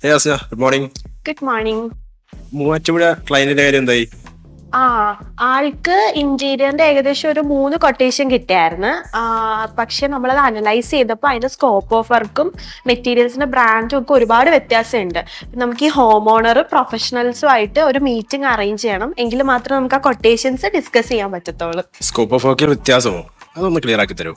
Good morning. Good morning. Muvattupuzha ക്ലയന്റിന്റെ കാര്യം എന്തായി? ആ ആൾക്ക് ഇന്റീരിയറിന്റെ ഏകദേശം ഒരു 3 കൊട്ടേഷൻ കിട്ടിയായിരുന്നു. പക്ഷെ നമ്മളത് അനലൈസ് ചെയ്തപ്പോൾ അതിന്റെ സ്കോപ്പ് ഓഫ് വർക്കും മെറ്റീരിയൽസിന്റെ ബ്രാൻഡും ഒക്കെ ഒരുപാട് വ്യത്യാസമുണ്ട്. നമുക്ക് ഈ ഹോം ഓണർ പ്രൊഫഷണൽസുമായിട്ട് ഒരു മീറ്റിംഗ് അറേഞ്ച് ചെയ്യണം, എങ്കിൽ മാത്രമേ നമുക്ക് ആ കൊട്ടേഷൻസ് ഡിസ്കസ് ചെയ്യാൻ പറ്റത്തുള്ളൂ. സ്കോപ്പ് ഓഫ് വർക്കിൽ വ്യത്യാസമോ? അതൊന്ന് ക്ലിയർ ആക്കി തരൂ.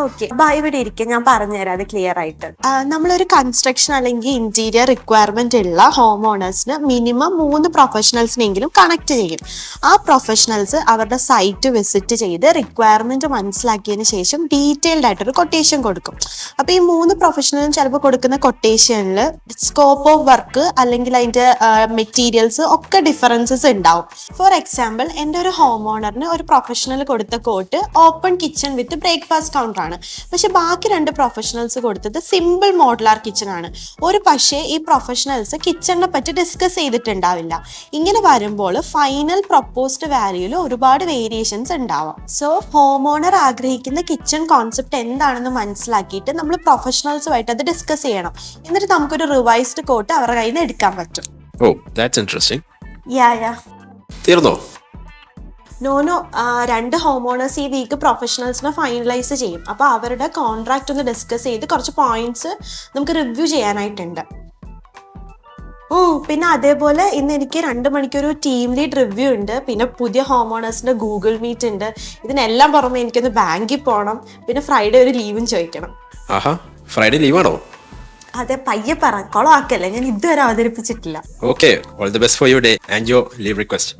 ഓക്കെ, ഇവിടെ ഇരിക്കും, ഞാൻ പറഞ്ഞുതരാം അത് ക്ലിയർ ആയിട്ട്. നമ്മളൊരു കൺസ്ട്രക്ഷൻ അല്ലെങ്കിൽ ഇന്റീരിയർ റിക്വയർമെന്റ് ഉള്ള ഹോം ഓണേഴ്സിന് മിനിമം 3 പ്രൊഫഷണൽസിനെങ്കിലും കണക്ട് ചെയ്യും. ആ പ്രൊഫഷണൽസ് അവരുടെ സൈറ്റ് വിസിറ്റ് ചെയ്ത് റിക്വയർമെന്റ് മനസ്സിലാക്കിയതിന് ശേഷം ഡീറ്റെയിൽഡ് ആയിട്ടൊരു കൊട്ടേഷൻ കൊടുക്കും. അപ്പൊ ഈ 3 പ്രൊഫഷണലും ചിലപ്പോൾ കൊടുക്കുന്ന കൊട്ടേഷനിൽ സ്കോപ്പ് ഓഫ് വർക്ക് അല്ലെങ്കിൽ അതിന്റെ മെറ്റീരിയൽസ് ഒക്കെ ഡിഫറൻസസ് ഉണ്ടാവും. ഫോർ എക്സാമ്പിൾ, എൻ്റെ ഒരു ഹോം ഓണറിന് ഒരു പ്രൊഫഷണൽ കൊടുത്ത quote open kitchen with breakfast counter ആണ്. പക്ഷെ ബാക്കി 2 പ്രൊഫഷണൽസ് കൊടുത്തത് സിമ്പിൾ മോഡുലാർ കിച്ചൺ ആണ്. പക്ഷേ ഈ പ്രൊഫഷണൽസ് കിച്ചണിനെ പറ്റി ഡിസ്കസ് ചെയ്തിട്ടുണ്ടാവില്ല. ഇങ്ങനെ വരുമ്പോൾ ഫൈനൽ പ്രൊപ്പോസ്ഡ് വാല്യൂല് ഒരുപാട് വേരിയേഷൻസ് ഉണ്ടാവാം. സോ ഹോം ഓണർ ആഗ്രഹിക്കുന്ന കിച്ചൺ കോൺസെപ്റ്റ് എന്താണെന്ന് മനസ്സിലാക്കിയിട്ട് നമ്മൾ പ്രൊഫഷണൽസുമായിട്ട് അത് ഡിസ്കസ് ചെയ്യണം. എന്നിട്ട് നമുക്കൊരു റിവൈസ്ഡ് കോട്ട് അവരുടെ കയ്യിൽ നിന്ന് എടുക്കാൻ പറ്റും. ഓ, ദാറ്റ്സ് ഇൻട്രസ്റ്റിംഗ്. തീർന്നോ? നോ, 2 ഹോം ഓണേഴ്സ് ഈ വീക്ക് പ്രൊഫഷണൽസിനെ ഫൈനലൈസ് ചെയ്യും. അപ്പോൾ അവരുടെ കോൺട്രാക്ട് ഒന്ന് ഡിസ്കസ് ചെയ്ത് കുറച്ച് പോയിന്റ്സ് നമുക്ക് റിവ്യൂ ചെയ്യാനായിട്ടുണ്ട്. പിന്നെ അതേപോലെ ഇന്ന് എനിക്ക് 2 മണിക്കൊരു ടീം ലീഡ് റിവ്യൂ ഉണ്ട്. പിന്നെ പുതിയ ഹോം ഓണേഴ്സിന്റെ ഗൂഗിൾ മീറ്റ് ഉണ്ട്. ഇതിനെല്ലാം പുറമെ എനിക്കൊന്ന് ബാങ്കിൽ പോകണം. പിന്നെ ഫ്രൈഡേ ഒരു ലീവും ചോദിക്കണം. ഫ്രൈഡേ ലീവാണോ? അതെ, പയ്യെ പറ, കൊളമാക്കല്ലേ, ഞാൻ ഇതുവരെ അവതരിപ്പിച്ചിട്ടില്ല. Okay, all the best for your day and your leave request.